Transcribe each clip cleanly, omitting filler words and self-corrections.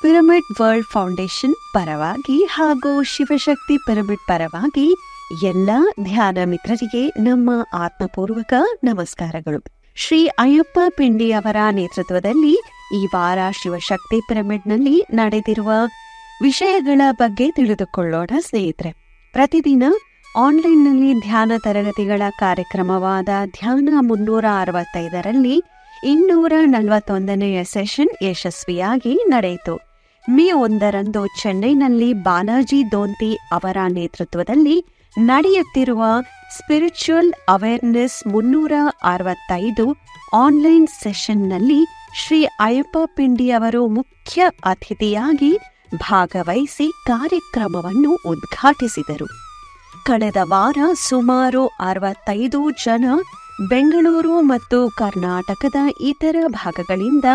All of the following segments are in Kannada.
ಪಿರಮಿಡ್ ವರ್ಲ್ಡ್ ಫೌಂಡೇಶನ್ ಪರವಾಗಿ ಹಾಗೂ ಶಿವಶಕ್ತಿ ಪಿರಮಿಡ್ ಪರವಾಗಿ ಎಲ್ಲ ಧ್ಯಾನ ಮಿತ್ರರಿಗೆ ನಮ್ಮ ಆತ್ಮಪೂರ್ವಕ ನಮಸ್ಕಾರಗಳು. ಶ್ರೀ ಅಯ್ಯಪ್ಪ ಪಿಂಡಿ ಅವರ ನೇತೃತ್ವದಲ್ಲಿ ಈ ವಾರ ಶಿವಶಕ್ತಿ ಪಿರಮಿಡ್ನಲ್ಲಿ ನಡೆದಿರುವ ವಿಷಯಗಳ ಬಗ್ಗೆ ತಿಳಿದುಕೊಳ್ಳೋಣ ಸ್ನೇಹಿತರೆ. ಪ್ರತಿದಿನ ಆನ್ಲೈನ್ನಲ್ಲಿ ಧ್ಯಾನ ತರಗತಿಗಳ ಕಾರ್ಯಕ್ರಮವಾದ ಧ್ಯಾನ 365ರಲ್ಲಿ 241ನೇ ಸೆಷನ್ ಯಶಸ್ವಿಯಾಗಿ ನಡೆಯಿತು. ಮೇ 1ರಂದು ಚೆನ್ನೈನಲ್ಲಿ ಬಾಲಾಜಿ ದೋಂತಿ ಅವರ ನೇತೃತ್ವದಲ್ಲಿ ನಡೆಯುತ್ತಿರುವ ಸ್ಪಿರಿಚುವಲ್ ಅವೇರ್ನೆಸ್ 365 ಆನ್ಲೈನ್ ಸೆಷನ್ನಲ್ಲಿ ಶ್ರೀ ಅಯ್ಯಪ್ಪ ಪಿಂಡಿ ಅವರು ಮುಖ್ಯ ಅತಿಥಿಯಾಗಿ ಭಾಗವಹಿಸಿ ಕಾರ್ಯಕ್ರಮವನ್ನು ಉದ್ಘಾಟಿಸಿದರು. ಕಳೆದ ವಾರ ಸುಮಾರು 65 ಜನ ಬೆಂಗಳೂರು ಮತ್ತು ಕರ್ನಾಟಕದ ಇತರ ಭಾಗಗಳಿಂದ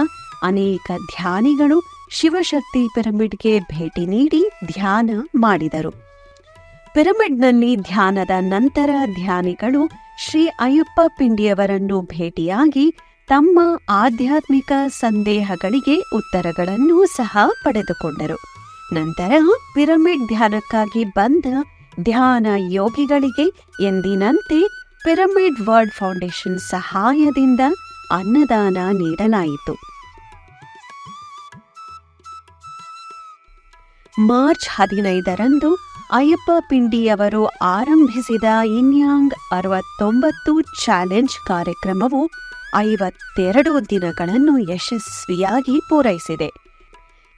ಅನೇಕ ಧ್ಯಾನಿಗಳು ಶಿವಶಕ್ತಿ ಪಿರಮಿಡ್ಗೆ ಭೇಟಿ ನೀಡಿ ಧ್ಯಾನ ಮಾಡಿದರು. ಪಿರಮಿಡ್ನಲ್ಲಿ ಧ್ಯಾನದ ನಂತರ ಧ್ಯಾನಿಗಳು ಶ್ರೀ ಅಯ್ಯಪ್ಪ ಪಿಂಡಿಯವರನ್ನು ಭೇಟಿಯಾಗಿ ತಮ್ಮ ಆಧ್ಯಾತ್ಮಿಕ ಸಂದೇಹಗಳಿಗೆ ಉತ್ತರಗಳನ್ನು ಸಹ ಪಡೆದುಕೊಂಡರು. ನಂತರ ಪಿರಮಿಡ್ ಧ್ಯಾನಕ್ಕಾಗಿ ಬಂದ ಧ್ಯಾನ ಯೋಗಿಗಳಿಗೆ ಎಂದಿನಂತೆ ಪಿರಮಿಡ್ ವರ್ಲ್ಡ್ ಫೌಂಡೇಶನ್ ಸಹಾಯದಿಂದ ಅನ್ನದಾನ ನೀಡಲಾಯಿತು. ಮಾರ್ಚ್ 15ರಂದು ಅಯ್ಯಪ್ಪ ಪಿಂಡಿಯವರು ಆರಂಭಿಸಿದ ಇನ್ಯಾಂಗ್ 69 ಚಾಲೆಂಜ್ ಕಾರ್ಯಕ್ರಮವು 52 ದಿನಗಳನ್ನು ಯಶಸ್ವಿಯಾಗಿ ಪೂರೈಸಿದೆ.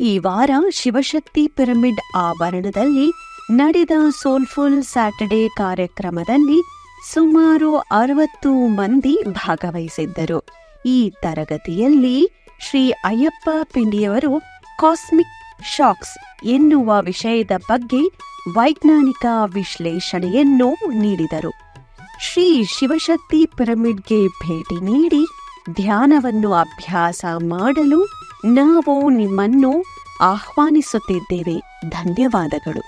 ಈ ವಾರ ಶಿವಶಕ್ತಿ ಪಿರಮಿಡ್ ಆವರಣದಲ್ಲಿ ನಡೆದ ಸೋಲ್ಫುಲ್ ಸ್ಯಾಟರ್ಡೇ ಕಾರ್ಯಕ್ರಮದಲ್ಲಿ ಸುಮಾರು 60 ಮಂದಿ ಭಾಗವಹಿಸಿದ್ದರು. ಈ ತರಗತಿಯಲ್ಲಿ ಶ್ರೀ ಅಯ್ಯಪ್ಪ ಪಿಂಡಿಯವರು ಕಾಸ್ಮಿಕ್ ಶಾಕ್ಸ್ ಎನ್ನುವ ವಿಷಯದ ಬಗ್ಗೆ ವೈಜ್ಞಾನಿಕ ವಿಶ್ಲೇಷಣೆಯನ್ನು ನೀಡಿದರು. ಶ್ರೀ ಶಿವಶಕ್ತಿ ಪಿರಮಿಡ್ಗೆ ಭೇಟಿ ನೀಡಿ ಧ್ಯಾನವನ್ನು ಅಭ್ಯಾಸ ಮಾಡಲು ನಾವು ನಿಮ್ಮನ್ನು ಆಹ್ವಾನಿಸುತ್ತಿದ್ದೇವೆ. ಧನ್ಯವಾದಗಳು.